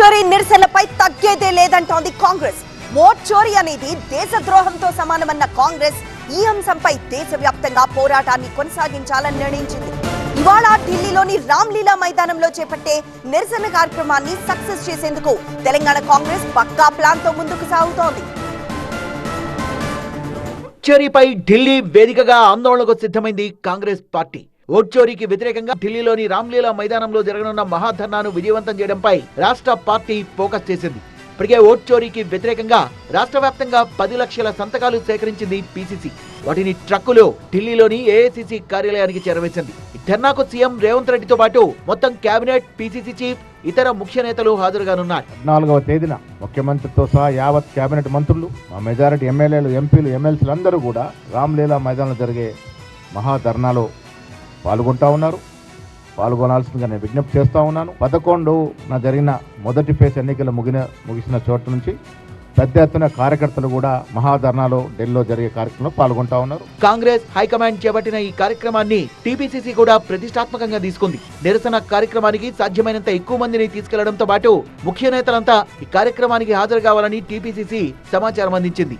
చోరీ నిరసనలపై తగ్గేదే లేదంటోంది కాంగ్రెస్. ఓట్ చోరీ అనేది దేశద్రోహంతో సమానమన్న కాంగ్రెస్ ఈ అంశంపై దేశవ్యాప్తంగా పోరాటాన్ని కొనసాగించాలని నిర్ణయించింది. ఇవాళ ఢిల్లీలోని రామ్లీలా మైదానంలో చేపట్టే నిరసన కార్యక్రమాన్ని సక్సెస్ చేసేందుకు తెలంగాణ కాంగ్రెస్ పక్కా ప్లాన్ తో ముందుకు సాగుతోంది. చోరీపై ఢిల్లీ వేదికగా ఆందోళనకు సిద్ధమైంది కాంగ్రెస్ పార్టీ. ఓట్ చోరీకి వ్యతిరేకంగా ఢిల్లీలోని రామ్లీలా మైదానంలో జరగనున్న మహాధర్నాను విజయవంతం చేయడంపై రాష్ట్ర పార్టీ ఫోకస్ చేసింది. ఇప్పటికే ఓట్ చోరీకి వ్యతిరేకంగా రాష్ట్ర వ్యాప్తంగా 10 లక్షల సంతకాలు సేకరించింది పీసీసీ. వాటిని ట్రక్కులో ఢిల్లీలోని ఏఐసీసీ కార్యాలయానికి చేరవేసింది. ఈ ధర్నాకు సీఎం రేవంత్ రెడ్డితో పాటు మొత్తం కేబినెట్, పీసీసీ చీఫ్, ఇతర ముఖ్య నేతలు హాజరుగానున్నారు. 4వ తేదీన ముఖ్యమంత్రితో సహా యావత్ కేబినెట్ మంత్రులు, మెజారిటీ ఎమ్మెల్యేలు, ఎంపీలు, ఎమ్మెల్సీలు అందరూ కూడా రామ్లీలా మైదానంలో జరిగే మహాధర్నాలో పాల్గొంటా ఉన్నారు. పాల్గొనాల్సిందిగా నేను విజ్ఞప్తి చేస్తూ ఉన్నాను. 11న జరిగిన మొదటి ఫేజ్ ఎన్నికలు ముగిసిన చోటు నుంచి పెద్ద ఎత్తున కార్యకర్తలు కూడా మహాధర్నాలో ఢిల్లీలో జరిగే కార్యక్రమంలో పాల్గొంటా ఉన్నారు. కాంగ్రెస్ హైకమాండ్ చేపట్టిన ఈ కార్యక్రమాన్ని టీపీసీసీ కూడా ప్రతిష్టాత్మకంగా తీసుకుంది. నిరసన కార్యక్రమానికి సాధ్యమైనంత ఎక్కువ మందిని తీసుకెళ్లడంతో పాటు ముఖ్య నేతలంతా ఈ కార్యక్రమానికి హాజరు కావాలని టీపీసీసీ సమాచారం అందించింది.